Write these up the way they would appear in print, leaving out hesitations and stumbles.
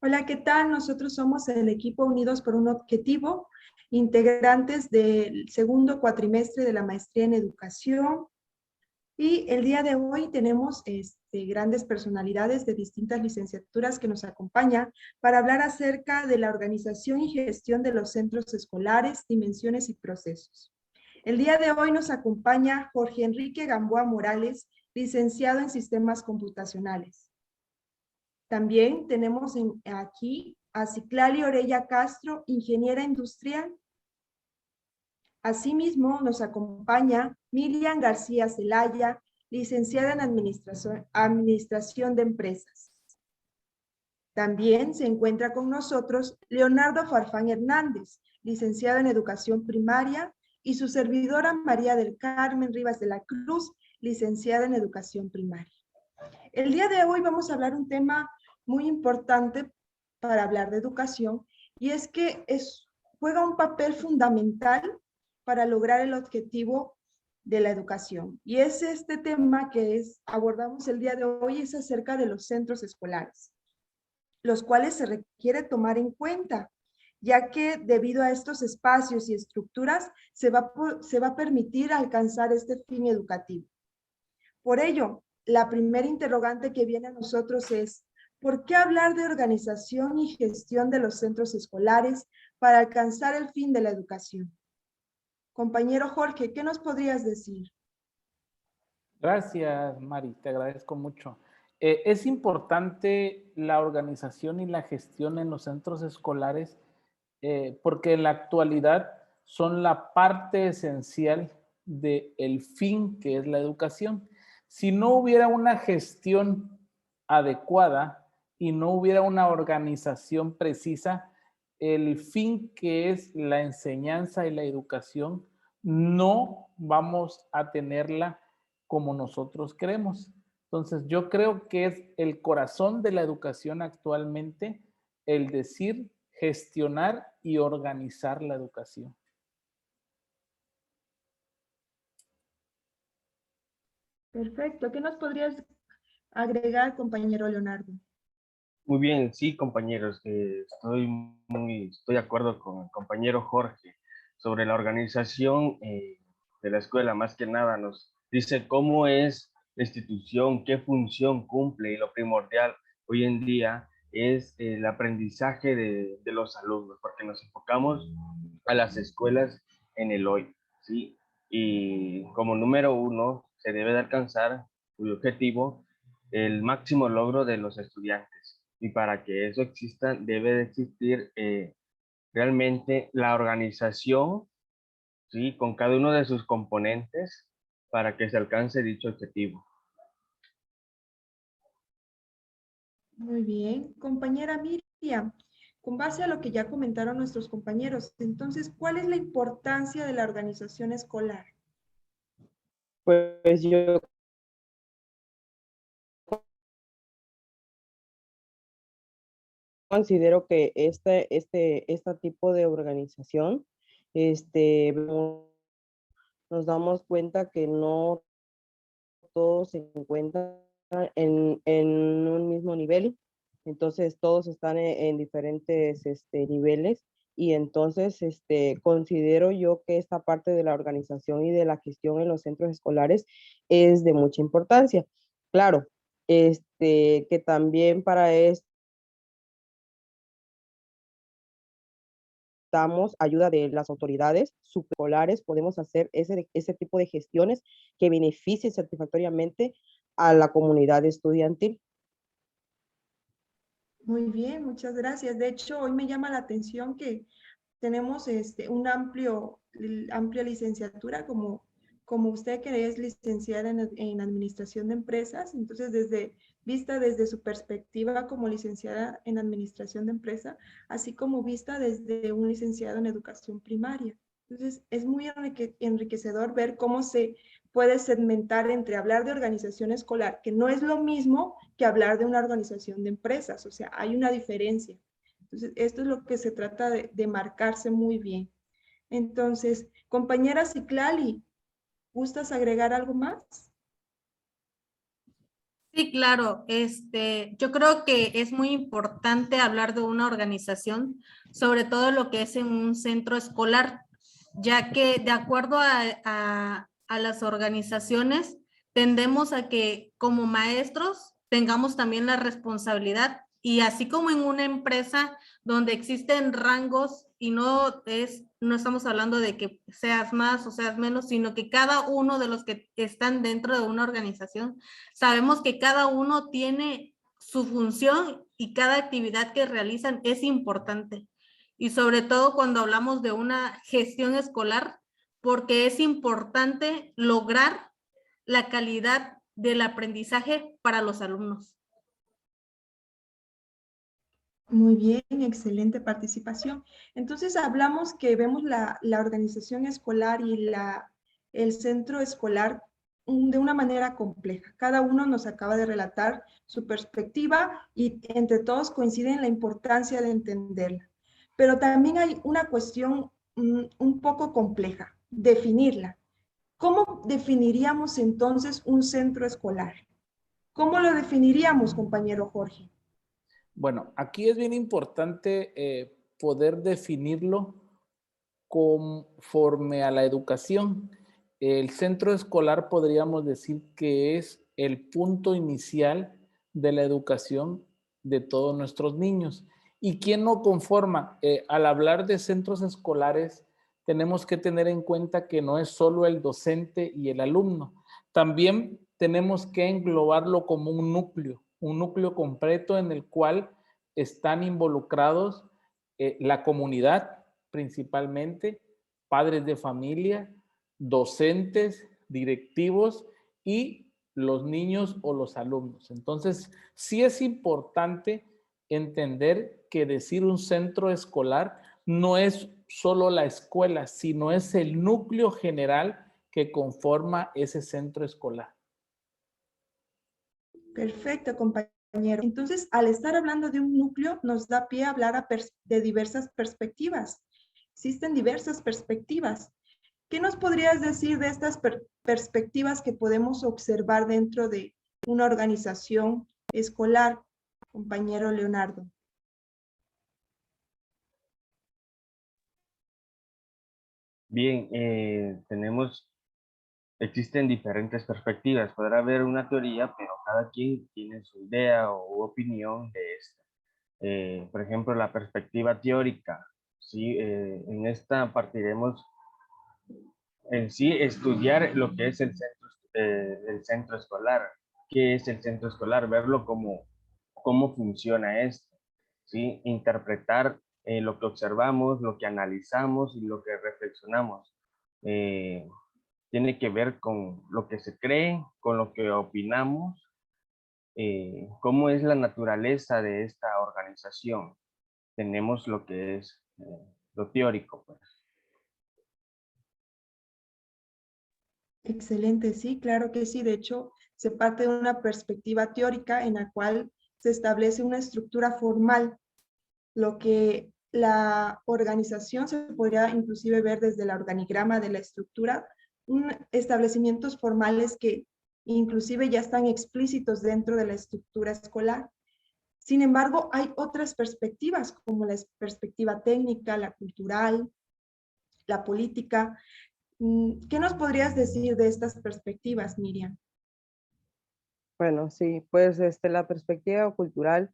Hola, ¿qué tal? Nosotros somos el equipo Unidos por un Objetivo, integrantes del segundo cuatrimestre de la maestría en educación. Y el día de hoy tenemos grandes personalidades de distintas licenciaturas que nos acompañan para hablar acerca de la organización y gestión de los centros escolares, dimensiones y procesos. El día de hoy nos acompaña Jorge Enrique Gamboa Morales, licenciado en Sistemas Computacionales. También tenemos aquí a Citlali Orella Castro, ingeniera industrial. Asimismo, nos acompaña Miriam García Zelaya, licenciada en Administración de Empresas. También se encuentra con nosotros Leonardo Farfán Hernández, licenciado en Educación Primaria, y su servidora María del Carmen Rivas de la Cruz, licenciada en Educación Primaria. El día de hoy vamos a hablar un tema muy importante para hablar de educación, y es que juega un papel fundamental para lograr el objetivo de la educación. Y es este tema que abordamos el día de hoy, es acerca de los centros escolares, los cuales se requiere tomar en cuenta, ya que debido a estos espacios y estructuras se va a permitir alcanzar este fin educativo. Por ello, la primera interrogante que viene a nosotros es, ¿por qué hablar de organización y gestión de los centros escolares para alcanzar el fin de la educación? Compañero Jorge, ¿qué nos podrías decir? Gracias, Mari, te agradezco mucho. Es importante la organización y la gestión en los centros escolares porque en la actualidad son la parte esencial del fin que es la educación. Si no hubiera una gestión adecuada y no hubiera una organización precisa, el fin que es la enseñanza y la educación, no vamos a tenerla como nosotros queremos. Entonces, yo creo que es el corazón de la educación actualmente el decir, gestionar y organizar la educación. Perfecto. ¿Qué nos podrías agregar, compañero Leonardo? Muy bien, sí, compañeros, estoy de acuerdo con el compañero Jorge sobre la organización de la escuela. Más que nada nos dice cómo es la institución, qué función cumple, y lo primordial hoy en día es el aprendizaje de los alumnos, porque nos enfocamos a las escuelas en el hoy, ¿sí? Y como número uno se debe de alcanzar, cuyo objetivo, el máximo logro de los estudiantes. Y para que eso exista, debe de existir realmente la organización, ¿sí? Con cada uno de sus componentes para que se alcance dicho objetivo. Muy bien. Compañera Miriam, con base a lo que ya comentaron nuestros compañeros, entonces, ¿cuál es la importancia de la organización escolar? Pues yo considero que este tipo de organización, nos damos cuenta que no todos se encuentran en un mismo nivel, entonces todos están en diferentes niveles, y entonces considero yo que esta parte de la organización y de la gestión en los centros escolares es de mucha importancia. Claro, que también para esto damos ayuda de las autoridades superiores, podemos hacer ese tipo de gestiones que beneficien satisfactoriamente a la comunidad estudiantil. Muy bien, muchas gracias. De hecho, hoy me llama la atención que tenemos una amplia licenciatura, como usted que es licenciada en Administración de Empresas. Entonces, vista desde su perspectiva como licenciada en Administración de Empresa, así como vista desde un licenciado en Educación Primaria. Entonces, es muy enriquecedor ver cómo se puede segmentar entre hablar de organización escolar, que no es lo mismo que hablar de una organización de empresas, o sea, hay una diferencia. Entonces, esto es lo que se trata de marcarse muy bien. Entonces, compañera Citlali, ¿gustas agregar algo más? Sí, claro. Yo creo que es muy importante hablar de una organización, sobre todo lo que es en un centro escolar, ya que de acuerdo a las organizaciones, tendemos a que como maestros tengamos también la responsabilidad y así como en una empresa donde existen rangos y no estamos hablando de que seas más o seas menos, sino que cada uno de los que están dentro de una organización, sabemos que cada uno tiene su función y cada actividad que realizan es importante. Y sobre todo cuando hablamos de una gestión escolar, porque es importante lograr la calidad del aprendizaje para los alumnos. Muy bien, excelente participación. Entonces hablamos que vemos la organización escolar y el centro escolar de una manera compleja. Cada uno nos acaba de relatar su perspectiva y entre todos coinciden en la importancia de entenderla. Pero también hay una cuestión un poco compleja, definirla. ¿Cómo definiríamos entonces un centro escolar? ¿Cómo lo definiríamos, compañero Jorge? Bueno, aquí es bien importante poder definirlo conforme a la educación. El centro escolar podríamos decir que es el punto inicial de la educación de todos nuestros niños. ¿Y quién no conforma? Al hablar de centros escolares, tenemos que tener en cuenta que no es solo el docente y el alumno. También tenemos que englobarlo como un núcleo completo en el cual están involucrados la comunidad principalmente, padres de familia, docentes, directivos y los niños o los alumnos. Entonces, sí es importante entender que decir un centro escolar no es solo la escuela, sino es el núcleo general que conforma ese centro escolar. Perfecto, compañero. Entonces, al estar hablando de un núcleo, nos da pie a hablar de diversas perspectivas. Existen diversas perspectivas. ¿Qué nos podrías decir de estas perspectivas que podemos observar dentro de una organización escolar, compañero Leonardo? Bien, existen diferentes perspectivas. Podrá haber una teoría, pero cada quien tiene su idea o opinión de esta. Por ejemplo, la perspectiva teórica. ¿Sí? En esta partiremos en sí estudiar lo que es el centro escolar. ¿Qué es el centro escolar? Verlo como cómo funciona esto. ¿Sí? Interpretar lo que observamos, lo que analizamos y lo que reflexionamos. Tiene que ver con lo que se cree, con lo que opinamos, cómo es la naturaleza de esta organización. Tenemos lo que es lo teórico, pues. Excelente, sí, claro que sí. De hecho, se parte de una perspectiva teórica en la cual se establece una estructura formal, lo que la organización se podría inclusive ver desde el organigrama de la estructura, establecimientos formales que inclusive ya están explícitos dentro de la estructura escolar. Sin embargo, hay otras perspectivas, como la perspectiva técnica, la cultural, la política. ¿Qué nos podrías decir de estas perspectivas, Miriam? Bueno, sí, pues la perspectiva cultural,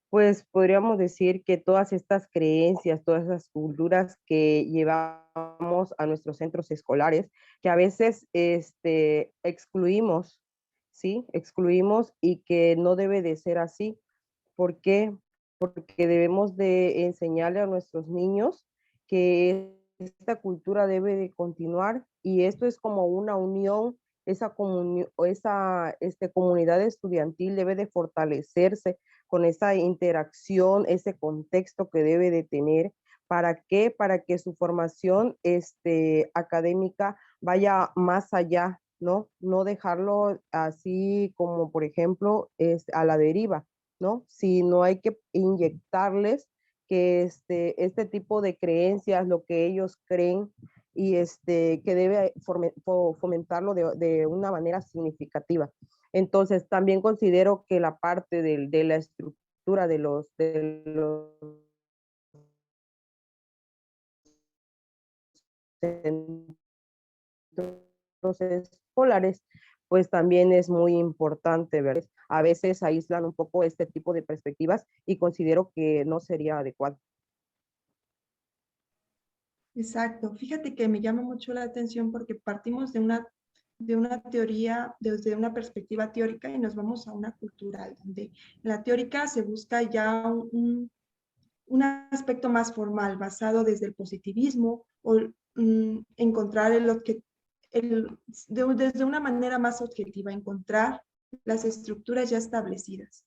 pues podríamos decir que todas estas creencias, todas esas culturas que llevamos a nuestros centros escolares, que a veces excluimos, ¿sí? Excluimos y que no debe de ser así. ¿Por qué? Porque debemos de enseñarle a nuestros niños que esta cultura debe de continuar y esto es como una unión, esa comunidad estudiantil debe de fortalecerse con esa interacción, ese contexto que debe de tener. ¿Para qué? Para que su formación académica vaya más allá, ¿no? No dejarlo así como, por ejemplo, a la deriva, ¿no? Sino hay que inyectarles que este tipo de creencias, lo que ellos creen y que debe fomentarlo de una manera significativa. Entonces, también considero que la parte de la estructura de los centros escolares, pues también es muy importante, ¿verdad? A veces aíslan un poco este tipo de perspectivas y considero que no sería adecuado. Exacto. Fíjate que me llama mucho la atención porque partimos de una teoría, desde una perspectiva teórica y nos vamos a una cultural, donde en la teórica se busca ya un aspecto más formal, basado desde el positivismo o encontrar desde una manera más objetiva, encontrar las estructuras ya establecidas.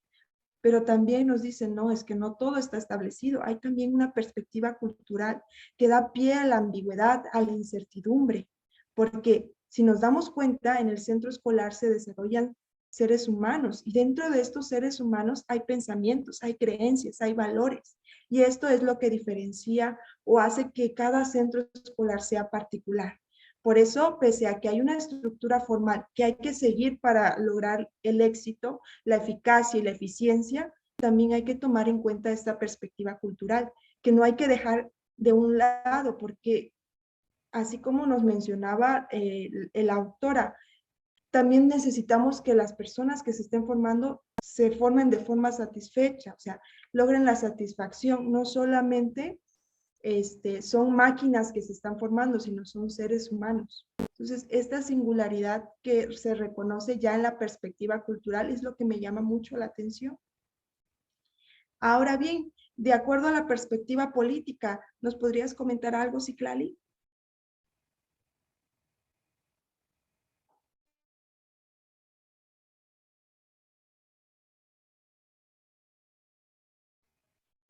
Pero también nos dicen, no, es que no todo está establecido. Hay también una perspectiva cultural que da pie a la ambigüedad, a la incertidumbre, porque si nos damos cuenta, en el centro escolar se desarrollan seres humanos y dentro de estos seres humanos hay pensamientos, hay creencias, hay valores. Y esto es lo que diferencia o hace que cada centro escolar sea particular. Por eso, pese a que hay una estructura formal que hay que seguir para lograr el éxito, la eficacia y la eficiencia, también hay que tomar en cuenta esta perspectiva cultural, que no hay que dejar de un lado, porque así como nos mencionaba la autora, también necesitamos que las personas que se estén formando se formen de forma satisfecha, o sea, logren la satisfacción, no solamente son máquinas que se están formando, sino son seres humanos. Entonces, esta singularidad que se reconoce ya en la perspectiva cultural es lo que me llama mucho la atención. Ahora bien, de acuerdo a la perspectiva política, ¿nos podrías comentar algo, Citlali?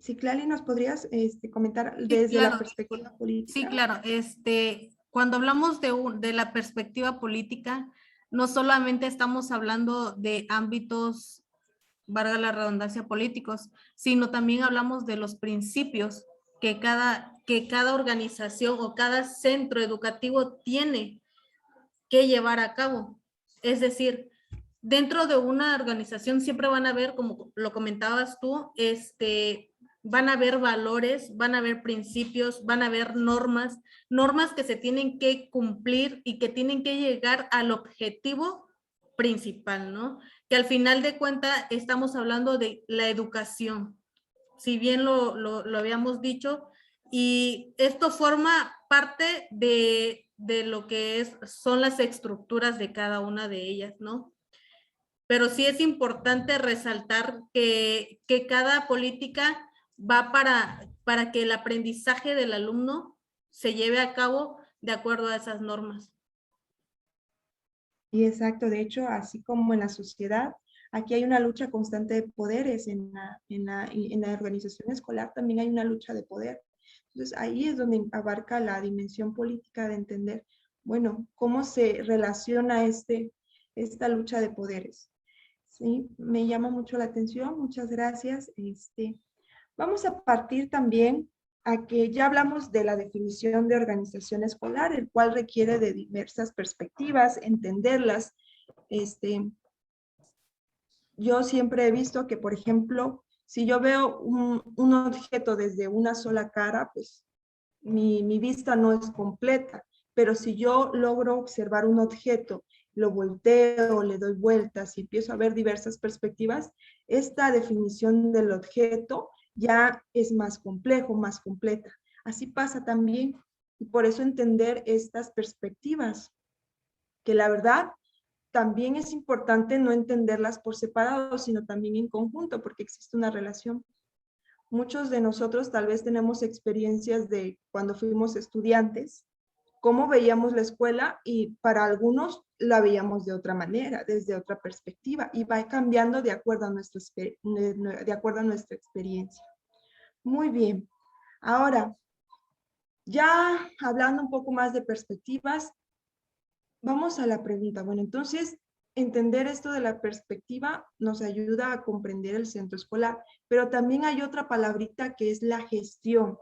Citlali, ¿nos podrías comentar Sí, desde la claro. perspectiva Sí, política? claro. Cuando hablamos de la perspectiva política, no solamente estamos hablando de ámbitos, valga la redundancia, políticos, sino también hablamos de los principios que cada organización o cada centro educativo tiene que llevar a cabo. Es decir, dentro de una organización siempre van a haber, como lo comentabas tú, van a haber valores, van a haber principios, van a haber normas que se tienen que cumplir y que tienen que llegar al objetivo principal, ¿no? Que al final de cuentas estamos hablando de la educación, si bien lo habíamos dicho, y esto forma parte de lo que son las estructuras de cada una de ellas, ¿no? Pero sí es importante resaltar que cada política va para que el aprendizaje del alumno se lleve a cabo de acuerdo a esas normas. Y exacto, de hecho, así como en la sociedad, aquí hay una lucha constante de poderes, en la organización escolar también hay una lucha de poder. Entonces, ahí es donde abarca la dimensión política de entender, bueno, cómo se relaciona esta lucha de poderes. Sí, me llama mucho la atención, muchas gracias. Vamos a partir también a que ya hablamos de la definición de organización escolar, el cual requiere de diversas perspectivas, entenderlas. Yo siempre he visto que, por ejemplo, si yo veo un objeto desde una sola cara, pues mi vista no es completa, pero si yo logro observar un objeto, lo volteo, le doy vueltas y empiezo a ver diversas perspectivas, esta definición del objeto ya es más complejo, más completa. Así pasa también, y por eso entender estas perspectivas, que la verdad también es importante no entenderlas por separado, sino también en conjunto, porque existe una relación. Muchos de nosotros tal vez tenemos experiencias de cuando fuimos estudiantes, cómo veíamos la escuela y para algunos la veíamos de otra manera, desde otra perspectiva y va cambiando de acuerdo a nuestra experiencia. Muy bien. Ahora, ya hablando un poco más de perspectivas, vamos a la pregunta. Bueno, entonces, entender esto de la perspectiva nos ayuda a comprender el centro escolar, pero también hay otra palabrita que es la gestión.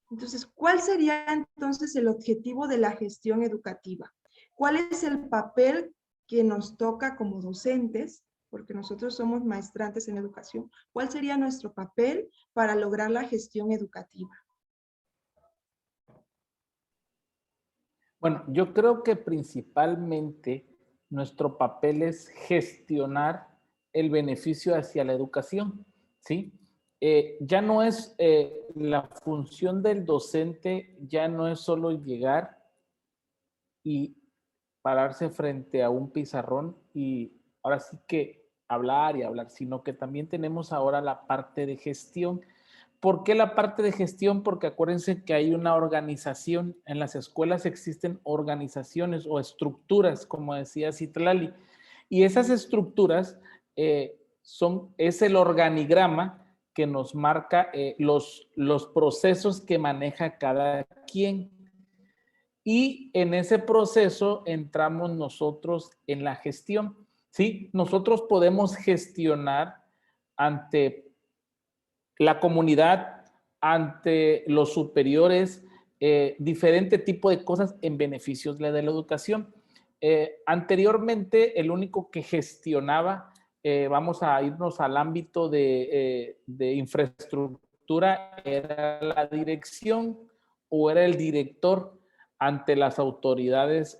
Entonces, ¿cuál sería entonces el objetivo de la gestión educativa? ¿Cuál es el papel que nos toca como docentes, porque nosotros somos maestrantes en educación, ¿cuál sería nuestro papel para lograr la gestión educativa? Bueno, yo creo que principalmente nuestro papel es gestionar el beneficio hacia la educación, ¿sí? Ya no es la función del docente, ya no es solo llegar y pararse frente a un pizarrón y ahora sí que hablar y hablar, sino que también tenemos ahora la parte de gestión. ¿Por qué la parte de gestión? Porque acuérdense que hay una organización. En las escuelas existen organizaciones o estructuras, como decía Citlali, y esas estructuras es el organigrama que nos marca los procesos que maneja cada quien. Y en ese proceso entramos nosotros en la gestión, ¿sí? Nosotros podemos gestionar ante la comunidad, ante los superiores, diferente tipo de cosas en beneficios de la educación. Anteriormente, el único que gestionaba, vamos a irnos al ámbito de infraestructura, era la dirección o era el director ante las autoridades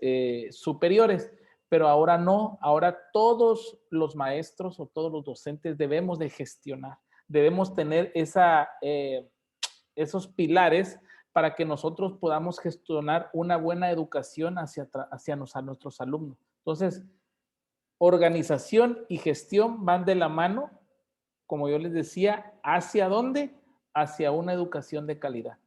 superiores, pero ahora no, ahora todos los maestros o todos los docentes debemos de gestionar, debemos tener esos pilares para que nosotros podamos gestionar una buena educación hacia nuestros alumnos. Entonces, organización y gestión van de la mano, como yo les decía, ¿hacia dónde? Hacia una educación de calidad.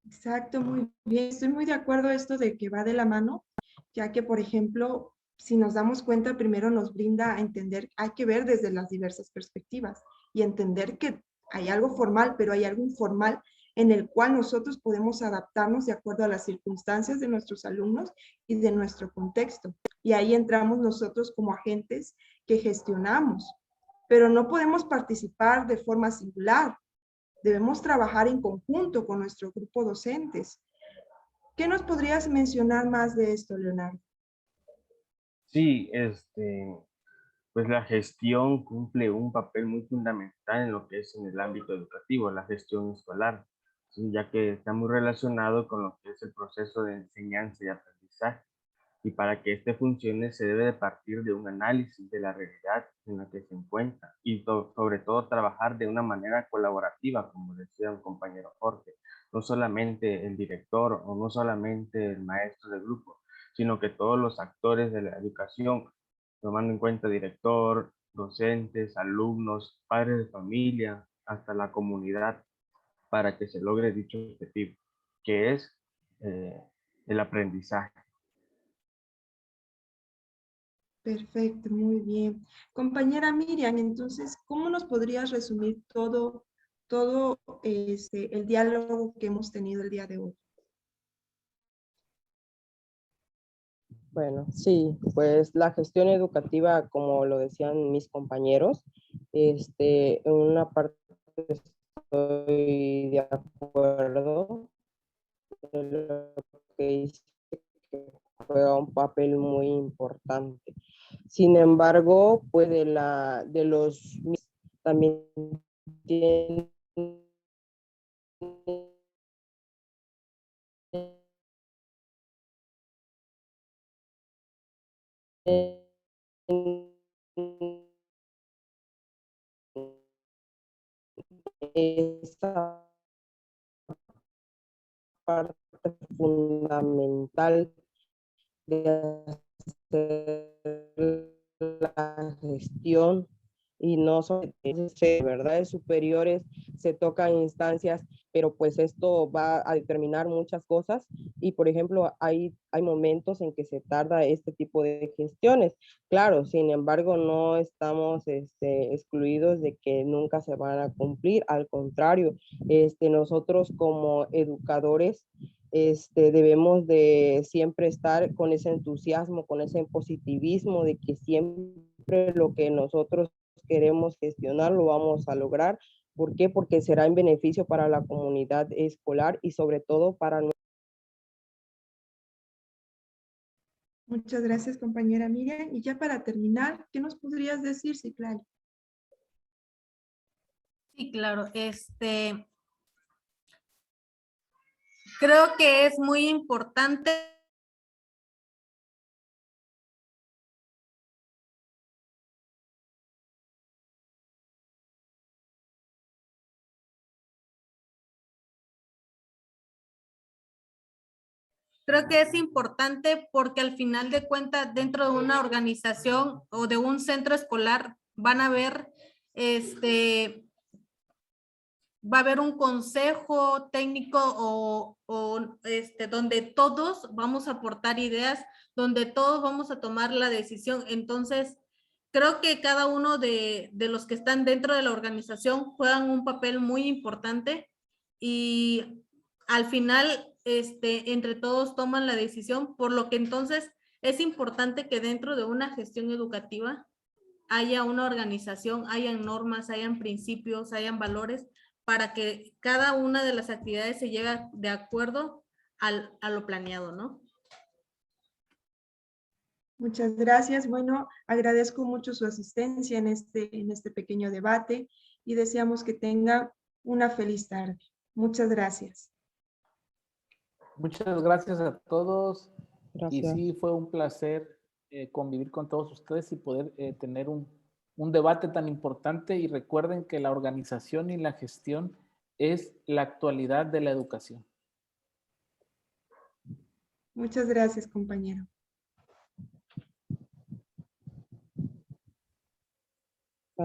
Exacto, muy bien. Estoy muy de acuerdo esto de que va de la mano, ya que, por ejemplo, si nos damos cuenta, primero nos brinda a entender, hay que ver desde las diversas perspectivas y entender que hay algo formal, pero hay algo informal en el cual nosotros podemos adaptarnos de acuerdo a las circunstancias de nuestros alumnos y de nuestro contexto. Y ahí entramos nosotros como agentes que gestionamos, pero no podemos participar de forma singular. Debemos trabajar en conjunto con nuestro grupo docentes. ¿Qué nos podrías mencionar más de esto, Leonardo? Sí, pues la gestión cumple un papel muy fundamental en lo que es en el ámbito educativo, la gestión escolar, ¿sí? Ya que está muy relacionado con lo que es el proceso de enseñanza y aprendizaje. Y para que este funcione se debe de partir de un análisis de la realidad en la que se encuentra y sobre todo trabajar de una manera colaborativa, como decía un compañero Jorge, no solamente el director o no solamente el maestro del grupo, sino que todos los actores de la educación, tomando en cuenta director, docentes, alumnos, padres de familia, hasta la comunidad, para que se logre dicho objetivo, que es eh, el aprendizaje. Perfecto, muy bien. Compañera Miriam, entonces, ¿cómo nos podrías resumir todo el diálogo que hemos tenido el día de hoy? Bueno, sí, pues la gestión educativa, como lo decían mis compañeros, en una parte estoy de acuerdo, en lo que dice que juega un papel muy importante. Sin embargo, pues de los también tienen esta parte fundamental de hacer la gestión y no son verdades superiores, se tocan instancias, pero pues esto va a determinar muchas cosas y por ejemplo hay momentos en que se tarda este tipo de gestiones. Claro, sin embargo no estamos excluidos de que nunca se van a cumplir, al contrario, nosotros como educadores debemos de siempre estar con ese entusiasmo, con ese positivismo de que siempre lo que nosotros queremos gestionar lo vamos a lograr. ¿Por qué? Porque será en beneficio para la comunidad escolar y sobre todo para Muchas gracias, compañera Miriam. Y ya para terminar, ¿qué nos podrías decir, Citlali? Sí, claro. Creo que es muy importante porque al final de cuentas, dentro de una organización o de un centro escolar, van a haber, va a haber un consejo técnico donde todos vamos a aportar ideas, donde todos vamos a tomar la decisión. Entonces, creo que cada uno de los que están dentro de la organización juegan un papel muy importante y al final, entre todos toman la decisión, por lo que entonces es importante que dentro de una gestión educativa haya una organización, hayan normas, hayan principios, hayan valores para que cada una de las actividades se lleve de acuerdo a lo planeado, ¿no? Muchas gracias. Bueno, agradezco mucho su asistencia en este pequeño debate y deseamos que tenga una feliz tarde. Muchas gracias. Muchas gracias a todos. Gracias. Y sí, fue un placer convivir con todos ustedes y poder tener un debate tan importante. Y recuerden que la organización y la gestión es la actualidad de la educación. Muchas gracias, compañero.